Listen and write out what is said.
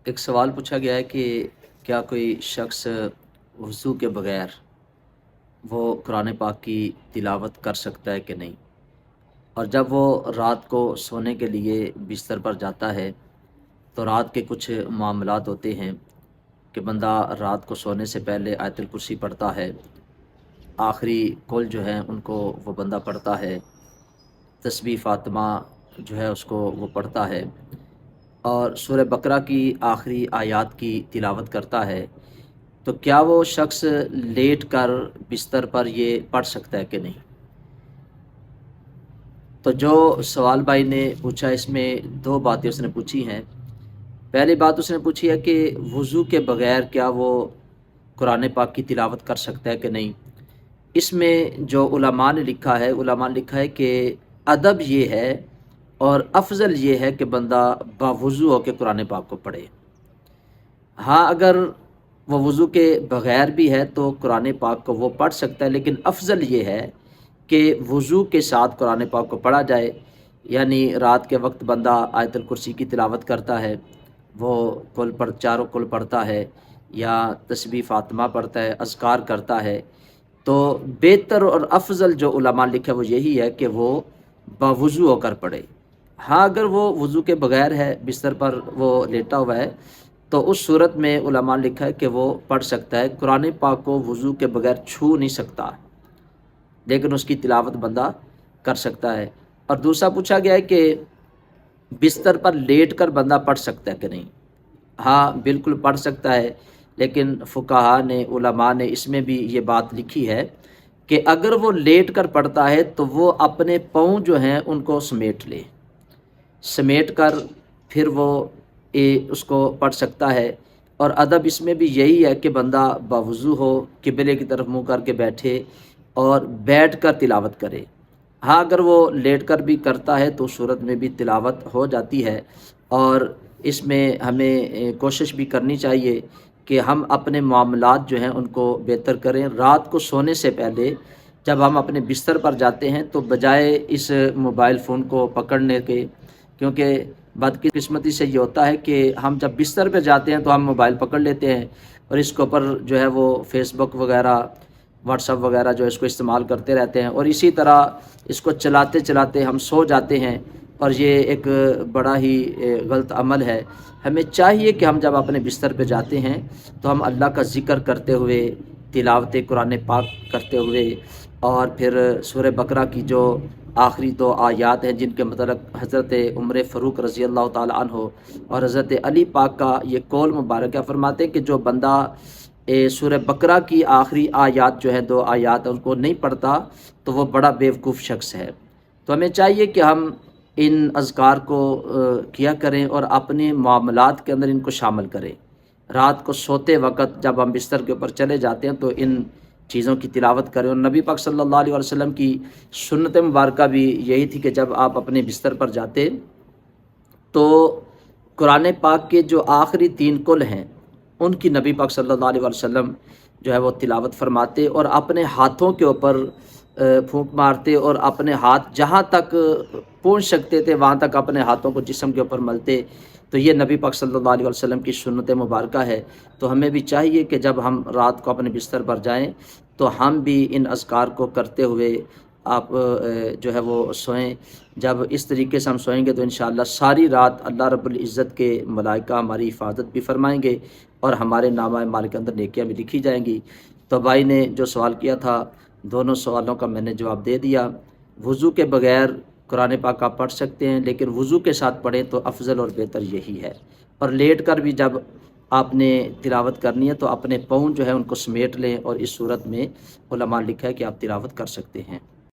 ایک سوال پوچھا گیا ہے کہ کیا کوئی شخص وضو کے بغیر وہ قرآن پاک کی تلاوت کر سکتا ہے کہ نہیں، اور جب وہ رات کو سونے کے لیے بستر پر جاتا ہے تو رات کے کچھ معاملات ہوتے ہیں کہ بندہ رات کو سونے سے پہلے آیت الکرسی پڑھتا ہے، آخری کل جو ہیں ان کو وہ بندہ پڑھتا ہے، تسبیح فاطمہ جو ہے اس کو وہ پڑھتا ہے، اور سورہ بقرہ کی آخری آیات کی تلاوت کرتا ہے، تو کیا وہ شخص لیٹ کر بستر پر یہ پڑھ سکتا ہے کہ نہیں؟ تو جو سوال بھائی نے پوچھا اس میں دو باتیں اس نے پوچھی ہیں۔ پہلی بات اس نے پوچھی ہے کہ وضو کے بغیر کیا وہ قرآن پاک کی تلاوت کر سکتا ہے کہ نہیں۔ اس میں جو علماء نے لکھا ہے کہ ادب یہ ہے اور افضل یہ ہے کہ بندہ باوضو ہو کے قرآن پاک کو پڑھے۔ ہاں اگر وہ وضو کے بغیر بھی ہے تو قرآن پاک کو وہ پڑھ سکتا ہے، لیکن افضل یہ ہے کہ وضو کے ساتھ قرآن پاک کو پڑھا جائے، یعنی رات کے وقت بندہ آیت الکرسی کی تلاوت کرتا ہے، وہ چاروں کل پڑھتا ہے یا تسبیح فاطمہ پڑھتا ہے، اذکار کرتا ہے، تو بہتر اور افضل جو علماء نے لکھا وہ یہی ہے کہ وہ باوضو ہو کر پڑھے۔ ہاں اگر وہ وضو کے بغیر ہے، بستر پر وہ لیٹا ہوا ہے، تو اس صورت میں علماء نے لکھا ہے کہ وہ پڑھ سکتا ہے، قرآن پاک کو وضو کے بغیر چھو نہیں سکتا، لیکن اس کی تلاوت بندہ کر سکتا ہے۔ اور دوسرا پوچھا گیا ہے کہ بستر پر لیٹ کر بندہ پڑھ سکتا ہے کہ نہیں۔ ہاں بالکل پڑھ سکتا ہے، لیکن فقہاء نے علماء نے اس میں بھی یہ بات لکھی ہے کہ اگر وہ لیٹ کر پڑھتا ہے تو وہ اپنے پاؤں جو ہیں ان کو سمیٹ کر پھر وہ اس کو پڑھ سکتا ہے۔ اور ادب اس میں بھی یہی ہے کہ بندہ باوضو ہو، قبلے کی طرف منہ کر کے بیٹھے اور بیٹھ کر تلاوت کرے۔ ہاں اگر وہ لیٹ کر بھی کرتا ہے تو صورت میں بھی تلاوت ہو جاتی ہے، اور اس میں ہمیں کوشش بھی کرنی چاہیے کہ ہم اپنے معاملات جو ہیں ان کو بہتر کریں۔ رات کو سونے سے پہلے جب ہم اپنے بستر پر جاتے ہیں تو بجائے اس موبائل فون کو پکڑنے کے، کیونکہ بدقسمتی سے یہ ہوتا ہے کہ ہم جب بستر پہ جاتے ہیں تو ہم موبائل پکڑ لیتے ہیں اور اس کے اوپر جو ہے وہ فیس بک وغیرہ، واٹس ایپ وغیرہ جو ہے اس کو استعمال کرتے رہتے ہیں، اور اسی طرح اس کو چلاتے چلاتے ہم سو جاتے ہیں، اور یہ ایک بڑا ہی غلط عمل ہے۔ ہمیں چاہیے کہ ہم جب اپنے بستر پہ جاتے ہیں تو ہم اللہ کا ذکر کرتے ہوئے، تلاوت قرآن پاک کرتے ہوئے، اور پھر سورہ بقرہ کی جو آخری دو آیات ہیں جن کے متعلق حضرت عمر فاروق رضی اللہ تعالی عنہ اور حضرت علی پاک کا یہ قول مبارک ہے، فرماتے ہیں کہ جو بندہ سورہ بقرہ کی آخری آیات جو ہے دو آیات ان کو نہیں پڑھتا تو وہ بڑا بیوقوف شخص ہے۔ تو ہمیں چاہیے کہ ہم ان اذکار کو کیا کریں اور اپنے معاملات کے اندر ان کو شامل کریں۔ رات کو سوتے وقت جب ہم بستر کے اوپر چلے جاتے ہیں تو ان چیزوں کی تلاوت کریں، اور نبی پاک صلی اللہ علیہ وسلم کی سنت مبارکہ بھی یہی تھی کہ جب آپ اپنے بستر پر جاتے تو قرآن پاک کے جو آخری تین کل ہیں ان کی نبی پاک صلی اللہ علیہ وسلم جو ہے وہ تلاوت فرماتے، اور اپنے ہاتھوں کے اوپر پھونک مارتے، اور اپنے ہاتھ جہاں تک پہنچ سکتے تھے وہاں تک اپنے ہاتھوں کو جسم کے اوپر ملتے۔ تو یہ نبی پاک صلی اللہ علیہ وسلم کی سنت مبارکہ ہے۔ تو ہمیں بھی چاہیے کہ جب ہم رات کو اپنے بستر پر جائیں تو ہم بھی ان اذکار کو کرتے ہوئے آپ جو ہے وہ سوئیں۔ جب اس طریقے سے ہم سوئیں گے تو انشاءاللہ ساری رات اللہ رب العزت کے ملائکہ ہماری حفاظت بھی فرمائیں گے، اور ہمارے نامہ اعمال کے اندر نیکیاں بھی لکھی جائیں گی۔ تو بھائی نے جو سوال کیا تھا دونوں سوالوں کا میں نے جواب دے دیا۔ وضو کے بغیر قرآن پاک آپ پڑھ سکتے ہیں، لیکن وضو کے ساتھ پڑھیں تو افضل اور بہتر یہی ہے۔ اور لیٹ کر بھی جب آپ نے تلاوت کرنی ہے تو اپنے پاؤں جو ہے ان کو سمیٹ لیں، اور اس صورت میں علماء نے لکھا ہے کہ آپ تلاوت کر سکتے ہیں۔